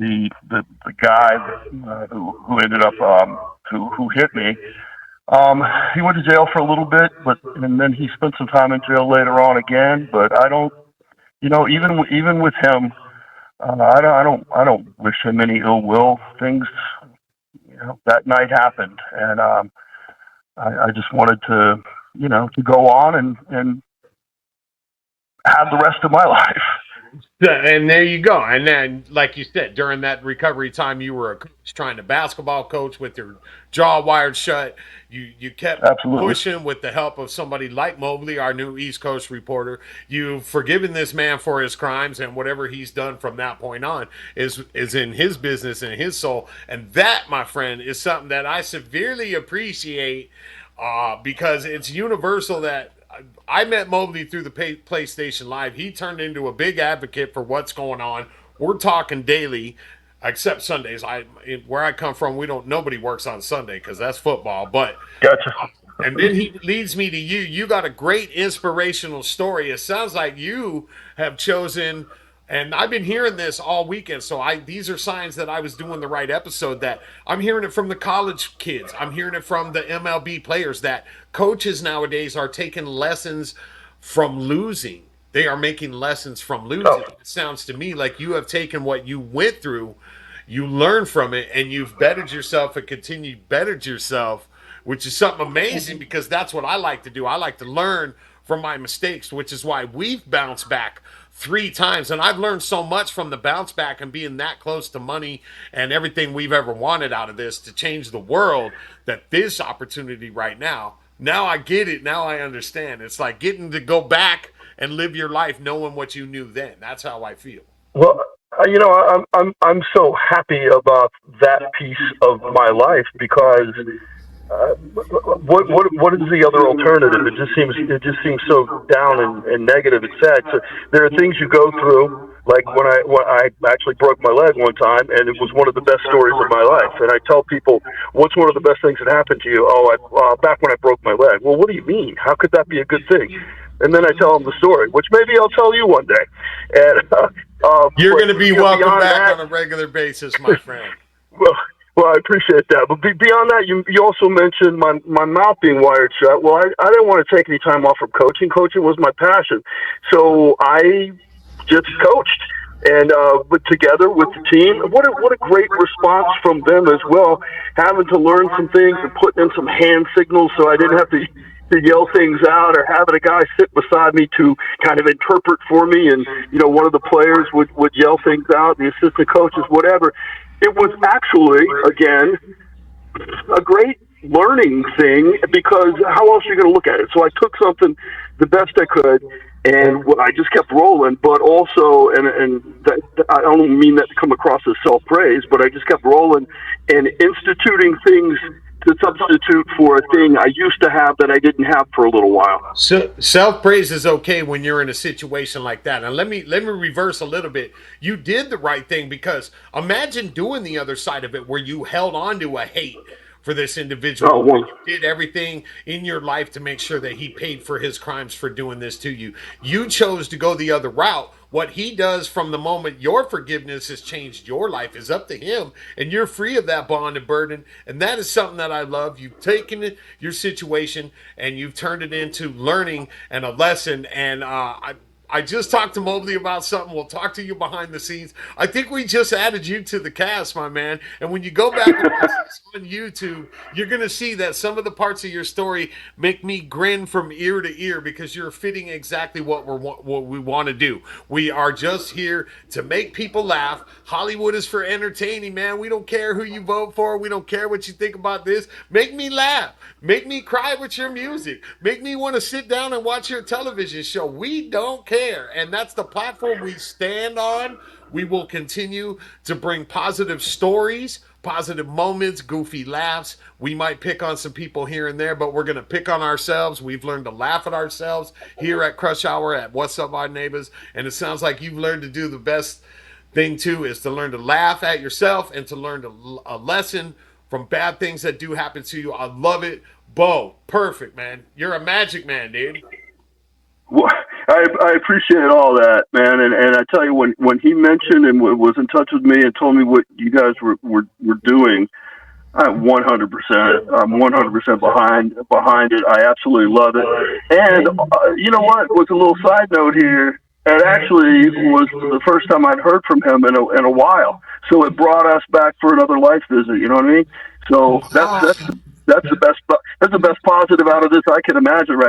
the guy who ended up who hit me. He went to jail for a little bit, but and then he spent some time in jail later on again. But I don't, even with him, I don't wish him any ill will. Things, that night happened, and I just wanted to, to go on and have the rest of my life. Yeah, and there you go. And then, like you said, during that recovery time, you were a coach, trying to basketball coach with your jaw wired shut. You kept Absolutely. pushing with the help of somebody like Mobley, our new East Coast reporter. You've forgiven this man for his crimes, and whatever he's done from that point on is in his business and his soul. And that, my friend, is something that I severely appreciate because it's universal that I met Mobley through the PlayStation Live. He turned into a big advocate for what's going on. We're talking daily, except Sundays. Where I come from, we don't. Nobody works on Sunday because that's football. But Gotcha. and then he leads me to you. You got a great inspirational story. It sounds like you have chosen, and I've been hearing this all weekend. So these are signs that I was doing the right episode. That I'm hearing it from the college kids. I'm hearing it from the MLB players. That coaches nowadays are taking lessons from losing. They are making lessons from losing. Oh, It sounds to me like you have taken what you went through, you learned from it, and you've bettered yourself and continued bettered yourself, which is something amazing because that's what I like to do. I like to learn from my mistakes, which is why we've bounced back 3 times. And I've learned so much from the bounce back and being that close to money and everything we've ever wanted out of this to change the world, that this opportunity right now I get it. Now I understand. It's like getting to go back and live your life knowing what you knew then. That's how I feel. well, I'm so happy about that piece of my life because what is the other alternative? It just seems so down and negative and sad. So there are things you go through, like when I actually broke my leg one time, and it was one of the best stories of my life. And I tell people, "What's one of the best things that happened to you?" Oh, back when I broke my leg. Well, what do you mean? How could that be a good thing? And then I tell them the story, which maybe I'll tell you one day. And You're but going to be welcome beyond back that, on a regular basis, my friend. well, I appreciate that. But beyond that, you also mentioned my mouth being wired shut. Well, I didn't want to take any time off from coaching. Coaching was my passion, so I just coached. And but together with the team, what a great response from them as well. Having to learn some things and putting in some hand signals, so I didn't have to yell things out, or having a guy sit beside me to kind of interpret for me. And one of the players would yell things out, the assistant coaches, whatever. It was actually, again, a great learning thing because how else are you going to look at it? So I took something the best I could, and I just kept rolling. But also, and that, I don't mean that to come across as self praise, but I just kept rolling and instituting things to substitute for a thing I used to have that I didn't have for a little while. So self praise is okay when you're in a situation like that. And let me reverse a little bit. You did the right thing because imagine doing the other side of it where you held on to a hate for this Oh, individual, but one. you did everything in your life to make sure that he paid for his crimes for doing this to you. You chose to go the other route. What he does from the moment your forgiveness has changed your life is up to him, and you're free of that bond and burden. And that is something that I love. You've taken your situation and you've turned it into learning and a lesson. And I just talked to Mobley about something. We'll talk to you behind the scenes. I think we just added you to the cast, my man. And when you go back and watch this on YouTube, you're going to see that some of the parts of your story make me grin from ear to ear because you're fitting exactly what we want to do. We are just here to make people laugh. Hollywood is for entertaining, man. We don't care who you vote for. We don't care what you think about this. Make me laugh. Make me cry with your music. Make me want to sit down and watch your television show. We don't care. And that's the platform we stand on. We will continue to bring positive stories, positive moments, goofy laughs. We might pick on some people here and there, but we're going to pick on ourselves. We've learned to laugh at ourselves here at Crush Hour at What's Up, Our Neighbors. And it sounds like you've learned to do the best thing, too, is to learn to laugh at yourself and to learn a lesson from bad things that do happen to you. I love it. Bo, perfect, man. You're a magic man, dude. I appreciate all that, man. And I tell you, when he mentioned and was in touch with me and told me what you guys were doing, I'm 100%. I'm 100% behind it. I absolutely love it. And you know what? Was a little side note here. It actually was the first time I'd heard from him in a while. So it brought us back for another life visit. You know what I mean? So that's the best positive out of this I can imagine right now.